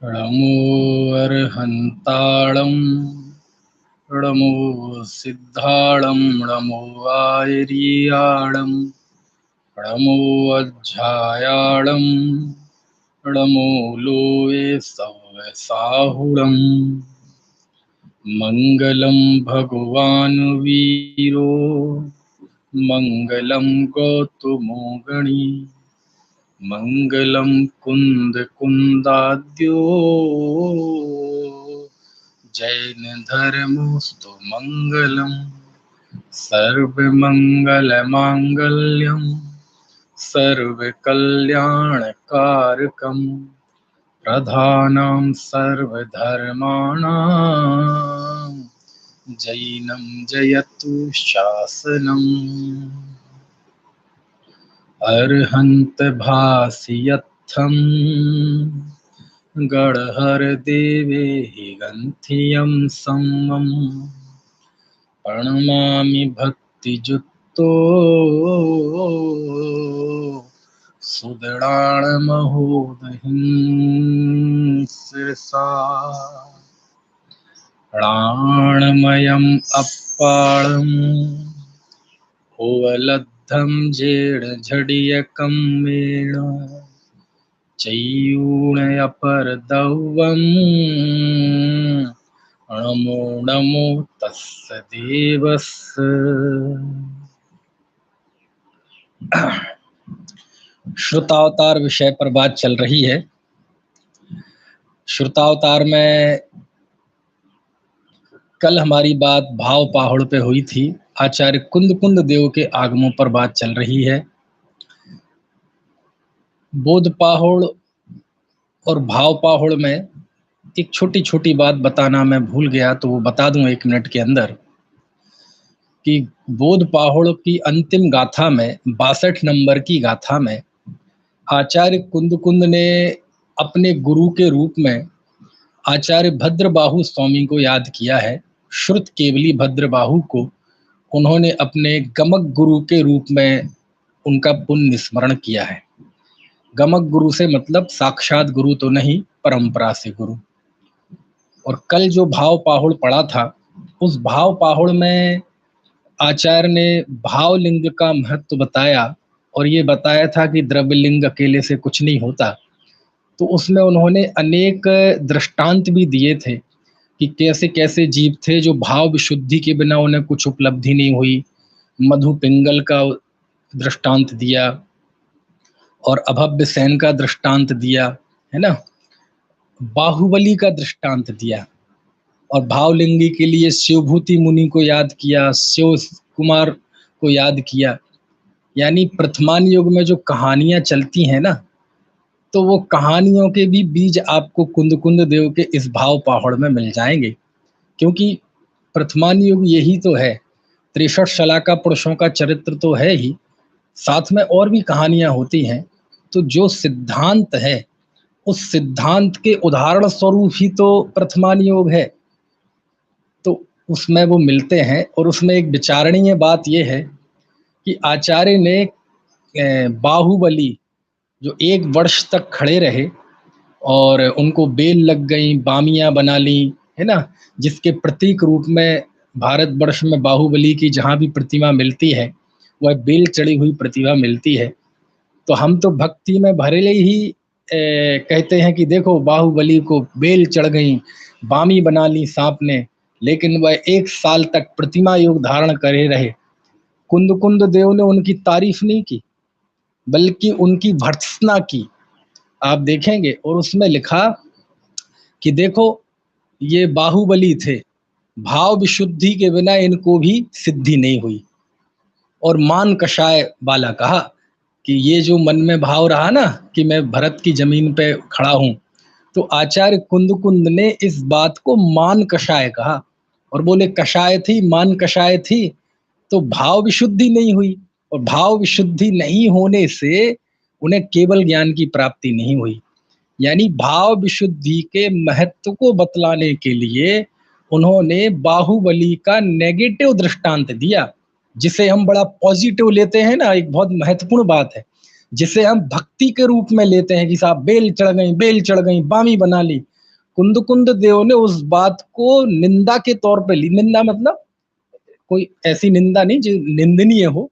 णमो अर्हन्ताळं णमो सिद्धाळं णमो आयर्याळं णमो अज्झायाळं णमो लोये सव्यसाहुळं मङ्गलं भगवान् वीरो मङ्गलं गौतमो गणी मङ्गलं कुन्दकुन्दाद्यो जैनधर्मोऽस्तु मङ्गलम् सर्वमङ्गलमाङ्गल्यं सर्वकल्याणकारकं प्रधानं सर्वधर्माणां जैनं जयतु शासनम् अर्हन्त भासियत्थं गणहर देवे गन्थियं सम्मं प्रणमामि भक्तियुक्तो सुदृढामहोदहिं शिरसा प्राणमयम् अप्पाळं ओवलद्धं जेडझडियकं मेण चैयूणयपरदौवं नमो नमो तस्य देवस्य। श्रुतावतार विषय पर बात चल रही है। श्रुतावतार में कल हमारी बात भाव पाहुड़ पे हुई थी। आचार्य कुंद देव के आगमों पर बात चल रही है। बोध पाहुड़ और भाव पाहुड़ में एक छोटी छोटी बात बताना मैं भूल गया, तो वो बता दूं 1 मिनट के अंदर कि बोध पाहुड़ की अंतिम गाथा में 62 नंबर की गाथा में आचार्य कुंद ने अपने गुरु के रूप में आचार्य भद्रबाहु स्वामी को याद किया है। श्रुत केवली भद्रबाहु को उन्होंने अपने गमक गुरु के रूप में उनका पुण्य स्मरण किया है। गमक गुरु से मतलब साक्षात गुरु तो नहीं, परंपरा से गुरु। और कल जो भाव पाहुड़ पढ़ा था, उस भाव पाहुड़ में आचार्य ने भावलिंग का महत्व बताया और ये बताया था कि द्रव्यलिंग अकेले से कुछ नहीं होता। तो उसमें उन्होंने अनेक दृष्टांत भी दिए थे कि कैसे कैसे जीव थे जो भाव विशुद्धि के बिना उन्हें कुछ उपलब्धि नहीं हुई। मधु पिंगल का दृष्टांत दिया और अभव्य सेन का दृष्टांत दिया, है ना। बाहुबली का दृष्टांत दिया और भावलिंगी के लिए शिवभूति मुनि को याद किया, शिव कुमार को याद किया। यानी प्रथमान युग में जो कहानियां चलती हैं ना, तो वो कहानियों के भी बीज आपको कुंद देव के इस भाव पाहुड़ में मिल जाएंगे। क्योंकि प्रथमान युग यही तो है, 63 शलाका पुरुषों का चरित्र तो है ही, साथ में और भी कहानियां होती हैं। तो जो सिद्धांत है, उस सिद्धांत के उदाहरण स्वरूप ही तो प्रथमान योग है, तो उसमें वो मिलते हैं। और उसमें एक विचारणीय बात यह है कि आचार्य ने बाहुबली जो 1 वर्ष तक खड़े रहे और उनको बेल लग गई, बामियां बना ली, है ना, जिसके प्रतीक रूप में भारतवर्ष में बाहुबली की जहाँ भी प्रतिमा मिलती है वह बेल चढ़ी हुई प्रतिमा मिलती है। तो हम तो भक्ति में भरे ही कहते हैं कि देखो बाहुबली को बेल चढ़ गई, बामी बना ली सांप ने, लेकिन वह 1 साल तक प्रतिमा योग धारण करे रहे। कुंद देव ने उनकी तारीफ नहीं की, बल्कि उनकी भर्त्सना की, आप देखेंगे। और उसमें लिखा कि देखो ये बाहुबली थे, भाव विशुद्धि के बिना इनको भी सिद्धि नहीं हुई। और मान कषाय वाला कहा कि ये जो मन में भाव रहा ना कि मैं भरत की जमीन पे खड़ा हूं, तो आचार्य कुंद ने इस बात को मान कषाय कहा और बोले कषाय थी, मान कषाय थी, तो भाव विशुद्धि नहीं हुई। और भाव विशुद्धि नहीं होने से उन्हें केवल ज्ञान की प्राप्ति नहीं हुई। यानी भाव विशुद्धि के महत्व को बतलाने के लिए उन्होंने बाहुबली का नेगेटिव दृष्टांत दिया, जिसे हम बड़ा पॉजिटिव लेते हैं ना। एक बहुत महत्वपूर्ण बात है जिसे हम भक्ति के रूप में लेते हैं कि साहब बेल चढ़ गई, बामी बना ली, कुंद देव ने उस बात को निंदा के तौर पे ली। निंदा मतलब कोई ऐसी निंदा नहीं जो निंदनीय हो,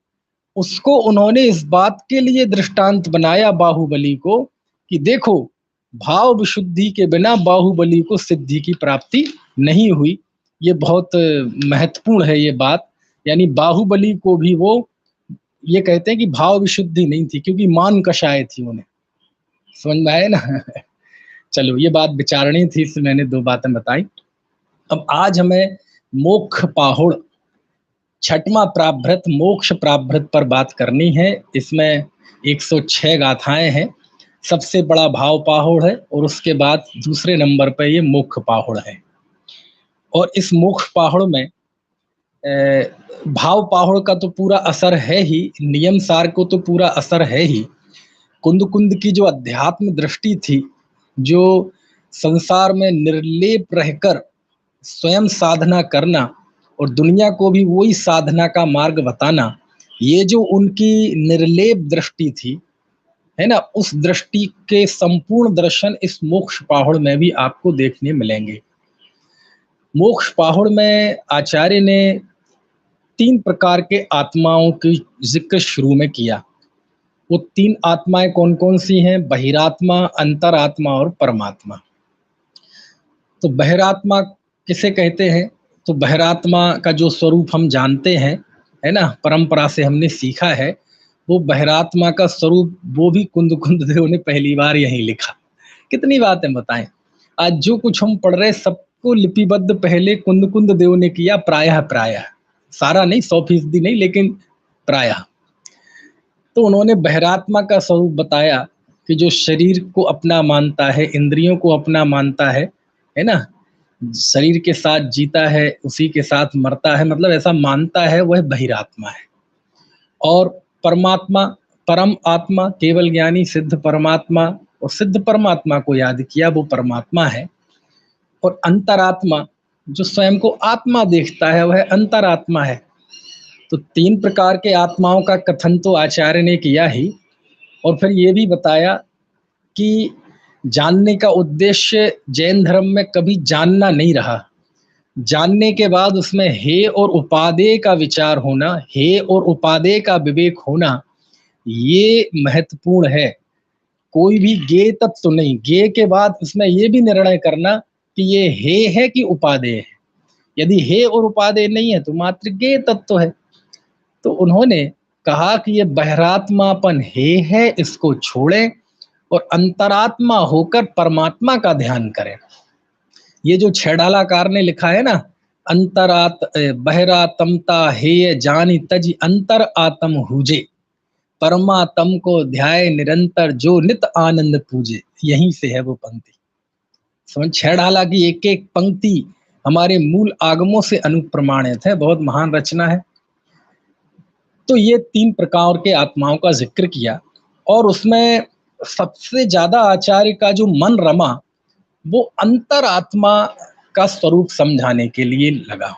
उसको उन्होंने इस बात के लिए दृष्टांत बनाया बाहुबली को कि देखो, भाव विशुद्धि के बिना बाहुबली को सिद्धि की प्राप्ति नहीं हुई। ये बहुत महत्वपूर्ण है ये बात। यानी बाहुबली को भी वो ये कहते हैं कि भाव विशुद्धि नहीं थी, क्योंकि मान कषाय थी उन्हें। समझ में आए ना? चलो, ये बात विचारणी थी, इसलिए मैंने दो बातें बताई। अब आज हमें मोक्ष पाहुड़, छठवां प्राभृत, मोक्ष प्राभृत पर बात करनी है। इसमें 106 गाथाएं हैं। सबसे बड़ा भाव पाहुड़ है और उसके बाद दूसरे नंबर पर ये मोक्ष पाहुड़ है। और इस मोक्ष पाहुड़ में भाव पाहुड़ का तो पूरा असर है ही, नियम सार को तो पूरा असर है ही। कुंद कुंद की जो अध्यात्म दृष्टि थी, जो संसार में निर्लेप रहकर स्वयं साधना करना और दुनिया को भी वही साधना का मार्ग बताना, ये जो उनकी निर्लेप दृष्टि थी, है ना, उस दृष्टि के संपूर्ण दर्शन इस मोक्ष पाहुड़ में भी आपको देखने मिलेंगे। मोक्ष पाहुड़ में आचार्य ने 3 प्रकार के आत्माओं की जिक्र शुरू में किया। वो 3 आत्माएं कौन कौन सी हैं? बहिरात्मा, अंतरात्मा और परमात्मा। तो बहिरात्मा किसे कहते हैं? तो बहिरात्मा का जो स्वरूप हम जानते हैं, है ना, परंपरा से हमने सीखा है, वो बहिरात्मा का स्वरूप वो भी कुंद कुंद देव ने पहली बार यहीं लिखा। कितनी बातें बताएं, आज जो कुछ हम पढ़ रहे सबको लिपिबद्ध पहले कुंद कुंद देव ने किया, प्रायः प्रायः, सारा नहीं, 100% नहीं, लेकिन प्रायः। तो उन्होंने बहिरात्मा का स्वरूप बताया कि जो शरीर को अपना मानता है, इंद्रियों को अपना मानता है ना, शरीर के साथ जीता है, उसी के साथ मरता है, मतलब ऐसा मानता है, वह बहिरात्मा है। और परमात्मा, परम आत्मा, केवल ज्ञानी सिद्ध परमात्मा, और सिद्ध परमात्मा को याद किया, वो परमात्मा है। और अंतरात्मा, जो स्वयं को आत्मा देखता है, वह अंतरात्मा है। तो 3 प्रकार के आत्माओं का कथन तो आचार्य ने किया ही, और फिर ये भी बताया कि जानने का उद्देश्य जैन धर्म में कभी जानना नहीं रहा। जानने के बाद उसमें हे और उपादेय का विचार होना, हे और उपादेय का विवेक होना, ये महत्वपूर्ण है। कोई भी गे तत्व नहीं, गे के बाद उसमें ये भी निर्णय करना कि ये हे है कि उपादेय है। यदि हे और उपादेय नहीं है तो मात्र गे तत्व है। तो उन्होंने कहा कि ये बहिरात्मापन हे है, इसको छोड़ें और अंतरात्मा होकर परमात्मा का ध्यान करें। ये जो छेड़ालाकार ने लिखा है ना, बहिरात्मता हेय जानी तज अंतर आत्म हुजे, परमात्म को ध्याय निरंतर जो नित आनंद पूजे, यहीं से है वो पंक्ति। समझ, छेड़ाला की एक एक पंक्ति हमारे मूल आगमों से अनुप्रमाणित है, बहुत महान रचना है। तो ये 3 प्रकार के आत्माओं का जिक्र किया, और उसमें सबसे ज्यादा आचार्य का जो मन रमा वो अंतरात्मा का स्वरूप समझाने के लिए लगा।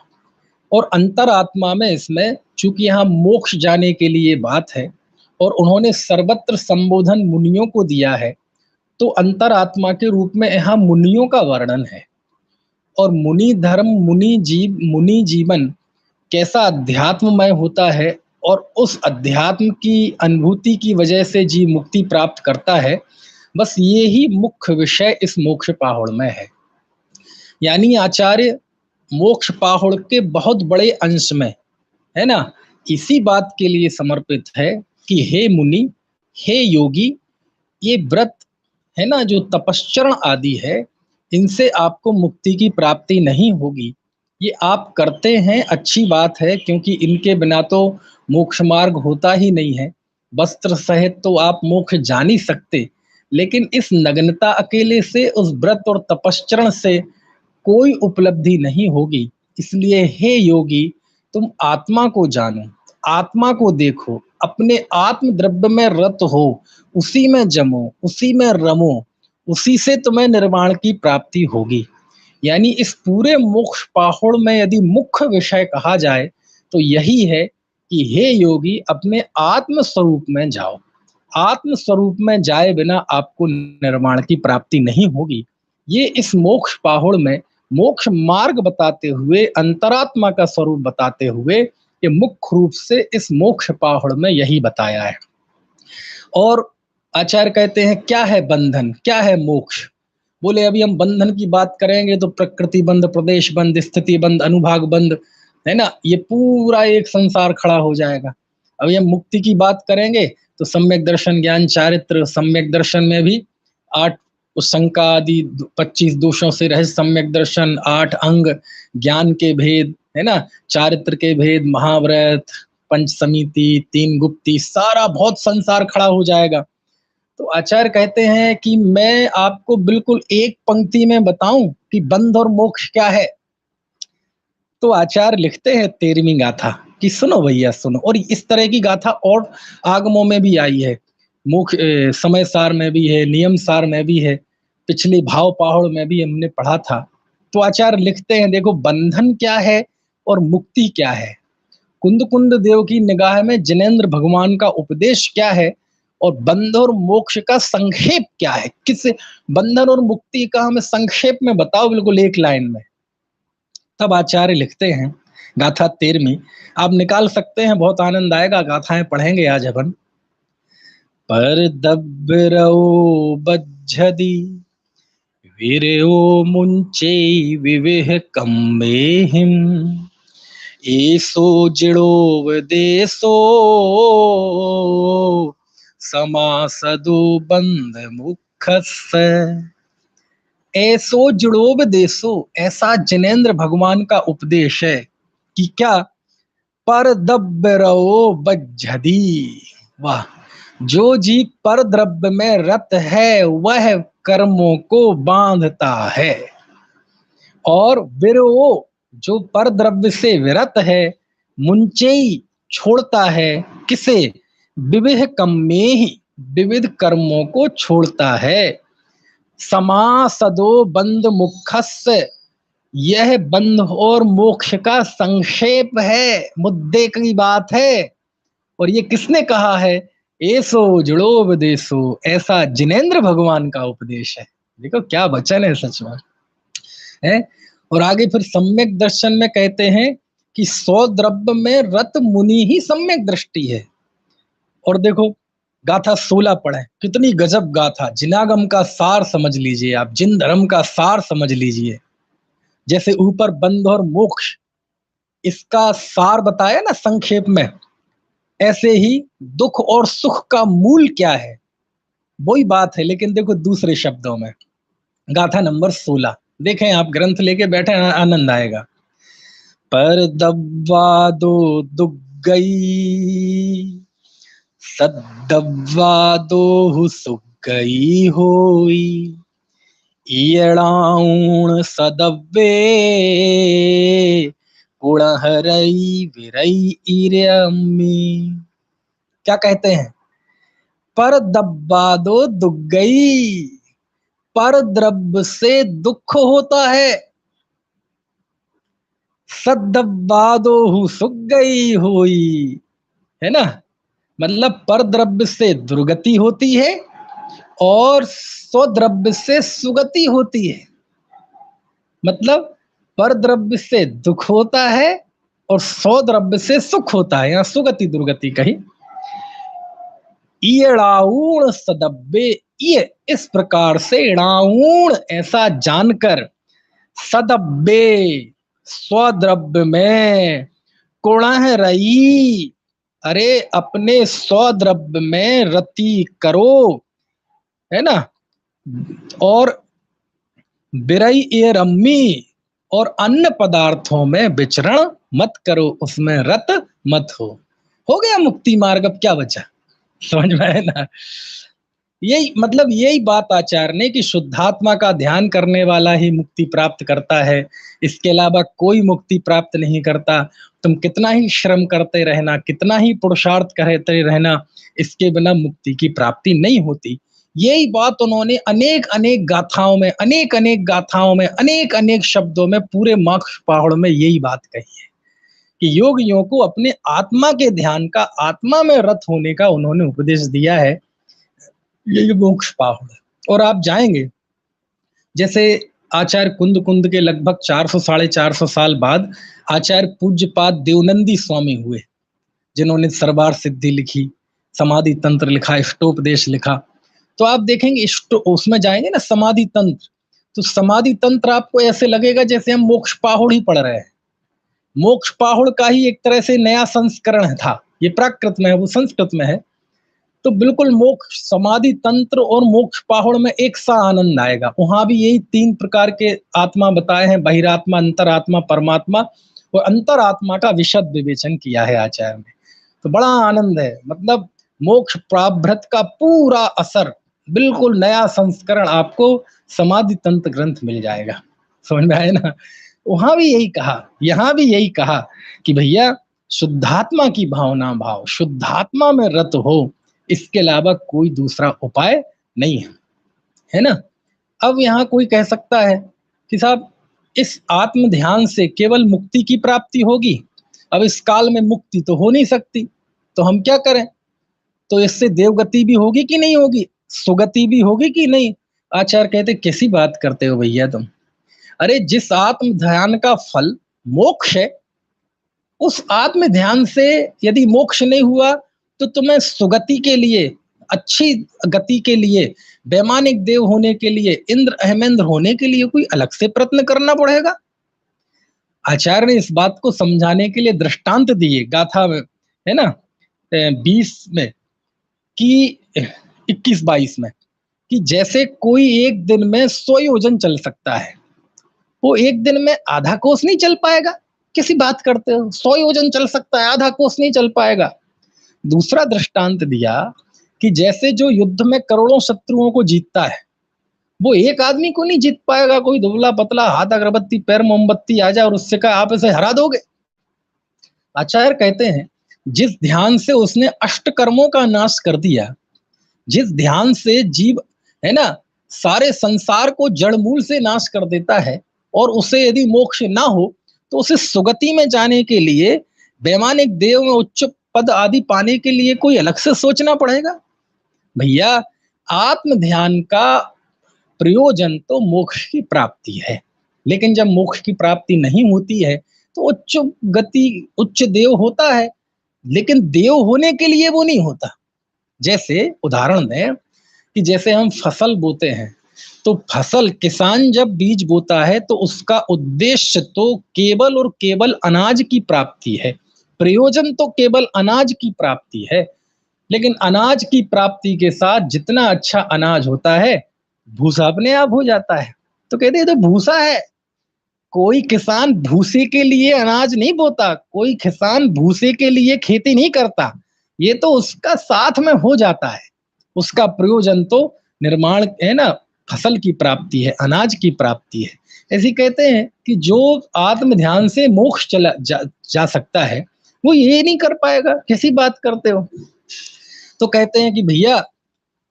और अंतरात्मा में इसमें चूंकि यहाँ मोक्ष जाने के लिए बात है और उन्होंने सर्वत्र संबोधन मुनियों को दिया है, तो अंतरात्मा के रूप में यहाँ मुनियों का वर्णन है। और मुनि धर्म, मुनि जीवन कैसा अध्यात्ममय होता है, और उस अध्यात्म की अनुभूति की वजह से जीव मुक्ति प्राप्त करता है, बस ये ही मुख्य विषय इस मोक्ष पाहुड़ में है। यानी आचार्य मोक्ष पाहुड़ के बहुत बड़े अंश में, है ना, इसी बात के लिए समर्पित है कि हे मुनि, हे योगी, ये व्रत है ना, जो तपश्चरण आदि है, इनसे आपको मुक्ति की प्राप्ति नहीं होगी। ये आप करते हैं, अच्छी बात है, क्योंकि इनके बिना तो मोक्ष मार्ग होता ही नहीं है। वस्त्र सहित तो आप मोक्ष जा नहीं सकते, लेकिन इस नग्नता अकेले से, उस व्रत और तपश्चरण से कोई उपलब्धि नहीं होगी। इसलिए हे योगी, तुम आत्मा को जानो, आत्मा को देखो, अपने आत्म द्रव्य में रत हो, उसी में जमो, उसी में रमो, उसी से तुम्हें निर्वाण की प्राप्ति होगी। यानी इस पूरे मोक्ष पाहुड़ में यदि मुख्य विषय कहा जाए तो यही है कि हे योगी, अपने आत्म स्वरूप में जाओ। आत्म स्वरूप में जाए बिना आपको निर्वाण की प्राप्ति नहीं होगी। ये इस मोक्ष पाहुड़ में मोक्ष मार्ग बताते हुए, अंतरात्मा का स्वरूप बताते हुए, ये मुख्य रूप से इस मोक्ष पाहुड़ में यही बताया है। और आचार्य कहते हैं क्या है बंधन, क्या है मोक्ष? बोले अभी हम बंधन की बात करेंगे तो प्रकृति बंध, प्रदेश बंध, स्थिति बंध, अनुभाग बंध, है ना, ये पूरा एक संसार खड़ा हो जाएगा। अभी हम मुक्ति की बात करेंगे तो सम्यक दर्शन, ज्ञान, चारित्र, सम्यक दर्शन में भी 8 उस शंका आदि 25 दोषों से रहित सम्यक दर्शन, 8 अंग, ज्ञान के भेद, है ना, चारित्र के भेद, महाव्रत, पंच समिति, 3 गुप्ती, सारा बहुत संसार खड़ा हो जाएगा। तो आचार्य कहते हैं कि मैं आपको बिल्कुल एक पंक्ति में बताऊं कि बंध और मोक्ष क्या है। तो आचार्य लिखते हैं 13वीं गाथा कि सुनो भैया सुनो। और इस तरह की गाथा और आगमों में भी आई है, मोक्ष समय सार में भी है, नियम सार में भी है, पिछली भाव पाहुड़ में भी हमने पढ़ा था। तो आचार्य लिखते हैं देखो बंधन क्या है और मुक्ति क्या है, कुंद कुंद देव की निगाह में जिनेंद्र भगवान का उपदेश क्या है, और बंध और मोक्ष का संक्षेप क्या है। किस बंधन और मुक्ति का हमें संक्षेप में बताओ, बिल्कुल एक लाइन में। तब आचार्य लिखते हैं गाथा 13वीं, आप निकाल सकते हैं, बहुत आनंद आएगा, गाथाएं पढ़ेंगे आज अपन। पर दब्बरओ बज्झदी वीरो मुंचे विवेह कम्मेहिम एसो जिड़ोव देसो समासदो बंध मुखस। ऐसो जुड़ोब देसो, ऐसा जिनेंद्र भगवान का उपदेश है कि क्या, पर द्रव्य बज्झदी, वाह, जो जीव पर द्रव्य में रत है वह कर्मों को बांधता है, और विरो, जो पर द्रव्य से विरत है, मुंचेई, छोड़ता है, किसे, विविध कम्मेहि, विविध कर्मों को छोड़ता है, समासदो बंध मुखस्य, यह बंध और मोक्ष का संक्षेप है, मुद्दे की बात है। और ये किसने कहा है, ऐसो जुड़ोपदेशो, ऐसा जिनेंद्र भगवान का उपदेश है। देखो क्या वचन है सच में, है। और आगे फिर सम्यक दर्शन में कहते हैं कि 100 द्रव्य में रत मुनि ही सम्यक दृष्टि है। और देखो गाथा 16 पढ़े, कितनी गजब गाथा, जिनागम का सार समझ लीजिए आप, जिन धर्म का सार समझ लीजिए। जैसे ऊपर बंध और मोक्ष इसका सार बताया ना संक्षेप में, ऐसे ही दुख और सुख का मूल क्या है, वही बात है, लेकिन देखो दूसरे शब्दों में। गाथा नंबर 16 देखें, आप ग्रंथ लेके बैठे, आनंद आएगा। पर दब्बा दो दुग्गई सद्दब्बा दो सुख गई होई ईयड़ाउण सदब्बे कुड़हरई विरई ईरम्मी। क्या कहते हैं, पर दब्बा दो दुग्गई, पर द्रव्य से दुख होता है, सद्दब्बादो सुख गई होई, है ना, मतलब पर द्रव्य से दुर्गति होती है और स्वद्रव्य से सुगति होती है। मतलब पर द्रव्य से दुख होता है और स्वद्रव्य से सुख होता है, यहाँ सुगति दुर्गति कही। ईड़ाऊण सदब्बे, ये इस प्रकार से इड़ाऊण ऐसा जानकर, सदब्बे स्वद्रव्य में, कुणः रई, अरे अपने स्वद्रव्य में रति करो, है ना, और बिरई ए रम्मी, और अन्य पदार्थों में विचरण मत करो, उसमें रत मत हो गया मुक्ति मार्ग। अब क्या बचा, समझ में आया ना। यही मतलब यही बात आचार्य ने कि शुद्धात्मा का ध्यान करने वाला ही मुक्ति प्राप्त करता है, इसके अलावा कोई मुक्ति प्राप्त नहीं करता। तुम कितना ही श्रम करते रहना, कितना ही पुरुषार्थ करते रहना, इसके बिना मुक्ति की प्राप्ति नहीं होती। यही बात उन्होंने अनेक अनेक गाथाओं में, अनेक अनेक गाथाओं में, अनेक अनेक शब्दों में, पूरे मोक्ष पहाड़ में यही बात कही है कि योगियों को अपने आत्मा के ध्यान का, आत्मा में रत होने का उन्होंने उपदेश दिया है। ये मोक्ष पहाड़। और आप जाएंगे जैसे आचार्य कुंद कुंद के लगभग 400 साढ़े 400 साल बाद आचार्य पूज्यपाद देवनंदी स्वामी हुए, जिन्होंने सरबार सिद्धि लिखी, समाधि तंत्र लिखा, इष्टोपदेश लिखा। तो आप देखेंगे उसमें जाएंगे ना समाधि तंत्र, तो समाधि तंत्र आपको ऐसे लगेगा जैसे हम मोक्ष पाहुड़ ही पढ़ रहे हैं। मोक्ष पाहुड़ का ही एक तरह से नया संस्करण था। ये प्राकृत में है, वो संस्कृत में है। तो बिल्कुल मोक्ष समाधि तंत्र और मोक्ष पाहुड़ में एक सा आनंद आएगा। वहां भी यही 3 प्रकार के आत्मा बताए हैं, बहिरात्मा, अंतरात्मा, परमात्मा, और अंतरात्मा का विशद विवेचन किया है आचार्य ने। तो बड़ा आनंद है, मतलब मोक्ष प्राभृत का पूरा असर, बिल्कुल नया संस्करण आपको समाधि तंत्र ग्रंथ मिल जाएगा। समझ में आए ना? वहां भी यही कहा, यहाँ भी यही कहा कि भैया शुद्धात्मा की भावना भाव, शुद्धात्मा में रत हो, इसके अलावा कोई दूसरा उपाय नहीं है, है ना? अब यहाँ कोई कह सकता है कि साहब इस आत्म ध्यान से केवल मुक्ति की प्राप्ति होगी, अब इस काल में मुक्ति तो हो नहीं सकती, तो हम क्या करें? तो इससे देवगति भी होगी कि नहीं होगी, सुगति भी होगी कि नहीं? आचार्य कहते कैसी बात करते हो भैया तुम? अरे जिस आत्म ध्यान का फल मोक्ष है, उस आत्म ध्यान से यदि मोक्ष नहीं हुआ तो तुम्हें सुगति के लिए, अच्छी गति के लिए, वैमानिक देव होने के लिए, इंद्र अहमेंद्र होने के लिए कोई अलग से प्रयत्न करना पड़ेगा। आचार्य ने इस बात को समझाने के लिए दृष्टांत दिए गाथा में, है ना, 20 में कि 21-22 में, कि जैसे कोई एक दिन में 100 योजन चल सकता है, वो एक दिन में आधा कोस नहीं चल पाएगा। किसी बात करते हो? 100 योजन चल सकता है, आधा कोस नहीं चल पाएगा। दूसरा दृष्टांत दिया कि जैसे जो युद्ध में करोड़ों शत्रुओं को जीतता है, वो एक आदमी को नहीं जीत पाएगा। कोई दुबला पतला, हाथ अगरबत्ती पैर मोमबत्ती आ जाए और उससे कहा आप इसे हरा दोगे। आचार्य कहते हैं जिस ध्यान से उसने अष्ट कर्मों का नाश कर दिया, जिस ध्यान से जीव, है ना, सारे संसार को जड़ मूल से नाश कर देता है, और उसे यदि मोक्ष ना हो तो उसे सुगति में जाने के लिए, वैमानिक देव में उच्च पद आदि पाने के लिए कोई अलग से सोचना पड़ेगा। भैया आत्म ध्यान का प्रयोजन तो मोक्ष की प्राप्ति है, लेकिन जब मोक्ष की प्राप्ति नहीं होती है तो उच्च गति, उच्च देव होता है, लेकिन देव होने के लिए वो नहीं होता। जैसे उदाहरण दें कि जैसे हम फसल बोते हैं, तो फसल, किसान जब बीज बोता है तो उसका उद्देश्य तो केवल और केवल अनाज की प्राप्ति है, प्रयोजन तो केवल अनाज की प्राप्ति है। लेकिन अनाज की प्राप्ति के साथ जितना अच्छा अनाज होता है, भूसा अपने आप हो जाता है। तो कहते हैं तो भूसा है। कोई किसान भूसे के लिए अनाज नहीं बोता, कोई किसान भूसे के लिए खेती नहीं करता, ये तो उसका साथ में हो जाता है। उसका प्रयोजन तो निर्माण, है ना, फसल की प्राप्ति है, अनाज की प्राप्ति है। ऐसे कहते हैं कि जो आत्म ध्यान से मोक्ष चला जा सकता है, वो ये नहीं कर पाएगा। कैसी बात करते हो? तो कहते हैं कि भैया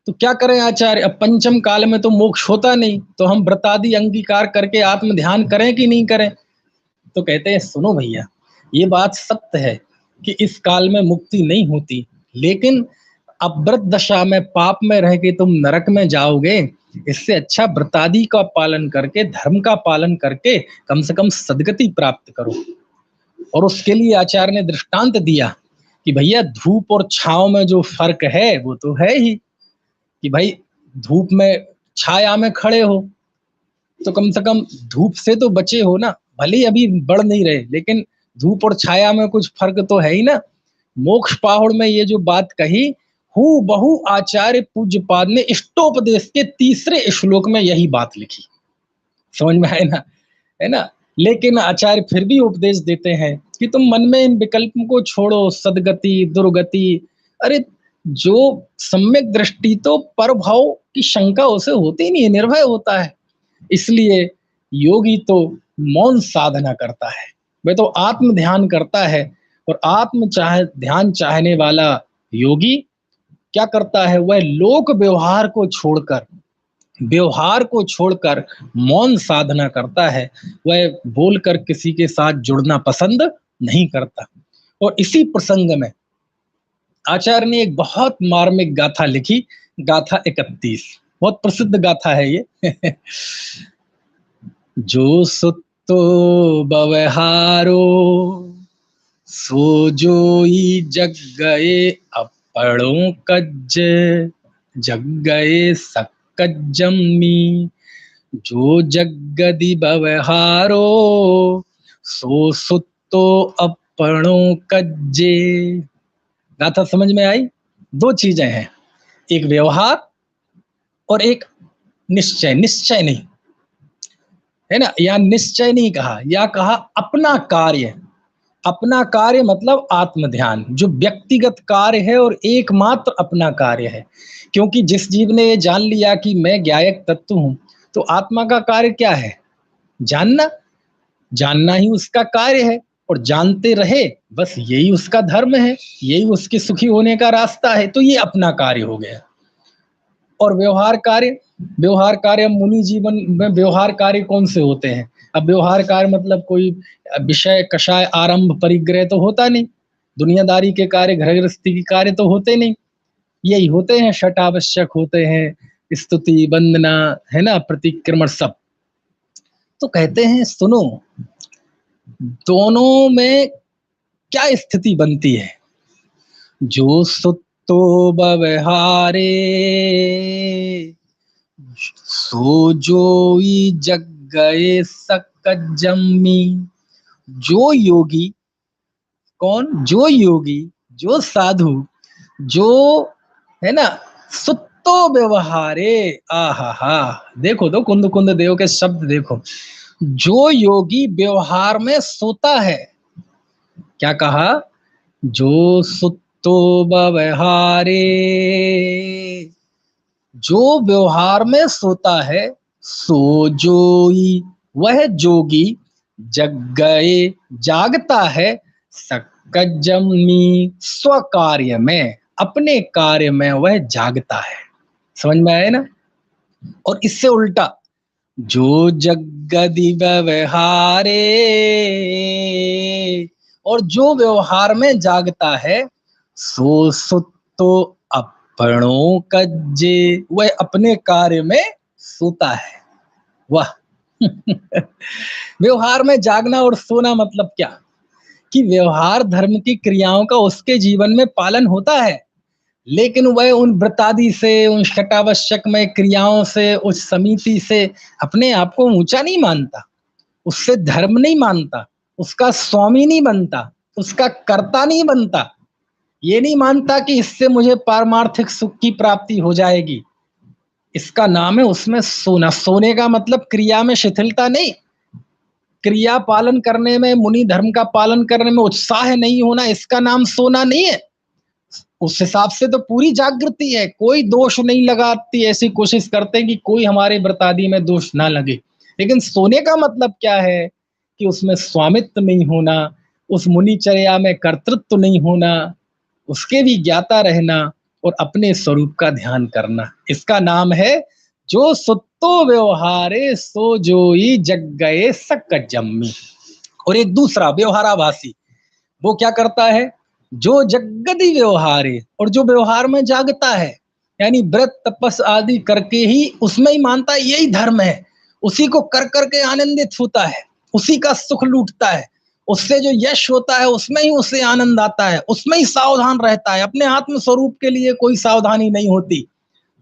तो क्या करें आचार्य, अब पंचम काल में तो मोक्ष होता नहीं, तो हम व्रतादि अंगीकार करके आत्म ध्यान करें कि नहीं करें? तो कहते हैं सुनो भैया, ये बात सत्य है कि इस काल में मुक्ति नहीं होती, लेकिन अव्रत दशा में पाप में रह के तुम नरक में जाओगे, इससे अच्छा व्रतादि का पालन करके, धर्म का पालन करके कम से कम सदगति प्राप्त करो। और उसके लिए आचार्य ने दृष्टांत दिया कि भैया धूप और छांव में जो फर्क है वो तो है ही, कि भाई धूप में, छाया में खड़े हो तो कम से कम धूप से तो बचे हो ना, भले ही अभी बढ़ नहीं रहे, लेकिन धूप और छाया में कुछ फर्क तो है ही ना। मोक्ष पाहुड़ में ये जो बात कही, हूँ बहु आचार्य पूज्यपाद ने इष्टोपदेश के 3 श्लोक में यही बात लिखी। समझ में आए ना, है ना? लेकिन आचार्य फिर भी उपदेश देते हैं कि तुम मन में इन विकल्पों को छोड़ो, सदगति, दुर्गति। अरे जो सम्यक दृष्टि तो परभाव की शंका उसे होती नहीं है, निर्भय होता है। इसलिए योगी तो मौन साधना करता है, वह तो आत्म ध्यान करता है। और आत्म ध्यान चाहने वाला योगी क्या करता है? वह लोक व्यवहार को छोड़कर मौन साधना करता है। वह बोलकर किसी के साथ जुड़ना पसंद नहीं करता। और इसी प्रसंग में आचार्य ने एक बहुत मार्मिक गाथा लिखी, गाथा 31, बहुत प्रसिद्ध गाथा है ये। जो सुतो व्यवहारो सो जोई जग गए अपड़ों कज्ज, जग गए सक्कज्जम्मी। जो जगदि व्यवहारो सो सुतो अपड़ों कज्जे। गाथा समझ में आई? दो चीजें हैं, एक व्यवहार और एक निश्चय। निश्चय नहीं है ना, या निश्चय नहीं कहा, या कहा अपना कार्य। अपना कार्य मतलब आत्म ध्यान, जो व्यक्तिगत कार्य है और एकमात्र अपना कार्य है। क्योंकि जिस जीव ने ये जान लिया कि मैं ज्ञायक तत्व हूं, तो आत्मा का कार्य क्या है? जानना। जानना ही उसका कार्य है, और जानते रहे, बस यही उसका धर्म है, यही उसके सुखी होने का रास्ता है। तो ये अपना कार्य हो गया। और व्यवहार कार्य, व्यवहार कार्य मुनि जीवन में व्यवहार कार्य कौन से होते हैं? अब व्यवहार कार्य मतलब कोई विषय कषाय आरंभ परिग्रह तो होता नहीं, दुनियादारी के कार्य, घर गृहस्थी के कार्य तो होते नहीं। यही होते हैं, षट आवश्यक होते हैं, स्तुति वंदना, है ना, प्रतिक्रमण सब। तो कहते हैं सुनो, दोनों में क्या स्थिति बनती है? जो सुतो व्यवहारे सो जोई जग गए सक्कज्जम्मी। जो योगी, कौन? जो योगी, जो साधु, जो, है ना, सुतो व्यवहारे। आहा हा, देखो तो कुंद कुंद देव के शब्द देखो। जो योगी व्यवहार में सोता है, क्या कहा? जो सुतो व्यवहारे, जो व्यवहार में सोता है, सो जोई, वह जोगी, जग गए, जागता है, सक्कज्जम्मी, स्व कार्य में, अपने कार्य में वह जागता है। समझ में आया ना? और इससे उल्टा, जो जगदि व्यवहारे, और जो व्यवहार में जागता है, सो सुतो अपनों कज्जे, वह अपने कार्य में सोता है। वाह व्यवहार में जागना और सोना मतलब क्या? कि व्यवहार धर्म की क्रियाओं का उसके जीवन में पालन होता है, लेकिन वह उन व्रतादि से, उन षटावश्यक में क्रियाओं से, उस समिति से अपने आप को ऊंचा नहीं मानता, उससे धर्म नहीं मानता, उसका स्वामी नहीं बनता, उसका कर्ता नहीं बनता। ये नहीं मानता कि इससे मुझे पारमार्थिक सुख की प्राप्ति हो जाएगी। इसका नाम है उसमें सोना। सोने का मतलब क्रिया में शिथिलता नहीं, क्रिया पालन करने में, मुनि धर्म का पालन करने में उत्साह नहीं होना, इसका नाम सोना नहीं है। उस हिसाब से तो पूरी जागृति है, कोई दोष नहीं लगाती, ऐसी कोशिश करते हैं कि कोई हमारे व्रतादि में दोष ना लगे। लेकिन सोने का मतलब क्या है? कि उसमें स्वामित्व नहीं होना, उस मुनिचर्या में कर्तृत्व नहीं होना, उसके भी ज्ञाता रहना और अपने स्वरूप का ध्यान करना। इसका नाम है जो सुतो व्यवहारे सो जोई जग गए सक्कज्जम्मी। और एक दूसरा व्यवहाराभासी, वो क्या करता है? जो जगदि व्यवहारे, और जो व्यवहार में जागता है, यानी व्रत तपस आदि करके ही उसमें ही मानता है यही धर्म है, उसी को कर करके आनंदित होता है, उसी का सुख लूटता है, उससे जो यश होता है उसमें ही उसे आनंद आता है, उसमें ही सावधान रहता है, अपने आत्म स्वरूप के लिए कोई सावधानी नहीं होती।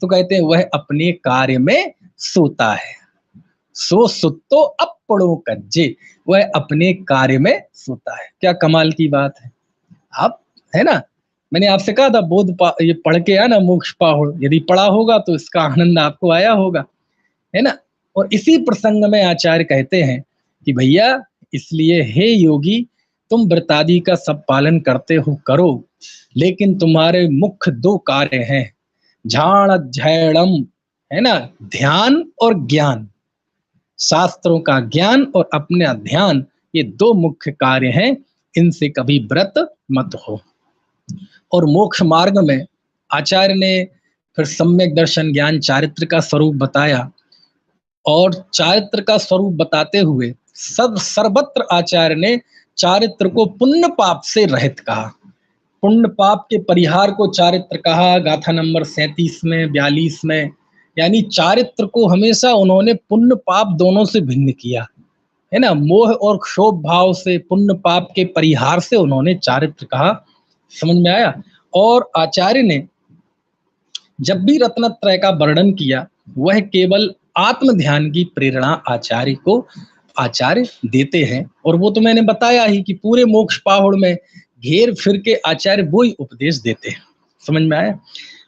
तो कहते हैं वह अपने कार्य में सोता है। सो सुतो अपड़ों कज्जे, वह अपने कार्य में सोता है। क्या कमाल की बात है। आप, है ना, मैंने आपसे कहा था ये पढ़ के है ना मोक्ष पाहुड़, यदि पढ़ा होगा तो इसका आनंद आपको आया होगा, है ना। और इसी प्रसंग में आचार्य कहते हैं कि भैया, इसलिए हे योगी, तुम व्रतादि का सब पालन करते हो, करो, लेकिन तुम्हारे मुख्य दो कार्य हैं, झाण झैड़म, है ना, ध्यान और ज्ञान। शास्त्रों का ज्ञान और अपना ध्यान, ये दो मुख्य कार्य हैं, इनसे कभी व्रत मत हो। और मोक्ष मार्ग में आचार्य ने फिर सम्यक दर्शन ज्ञान चारित्र का स्वरूप बताया, और चारित्र का स्वरूप बताते हुए सब सर्वत्र आचार्य ने चारित्र को पुण्य पाप से रहित कहा। पुण्य पाप के परिहार को चारित्र कहा, गाथा नंबर 37 में, 42 में, यानी चारित्र को हमेशा उन्होंने पुण्य पाप दोनों से भिन्न किया, है ना। मोह और क्षोभ भाव से, पुण्य पाप के परिहार से उन्होंने चारित्र कहा। समझ में आया। और आचार्य ने जब भी रत्नत्रय का वर्णन किया, वह केवल आत्म ध्यान की प्रेरणा आचार्य देते हैं। और वो तो मैंने बताया ही कि पूरे मोक्ष पाहुड़ में घेर फिर के आचार्य वो ही उपदेश देते हैं। समझ में आया।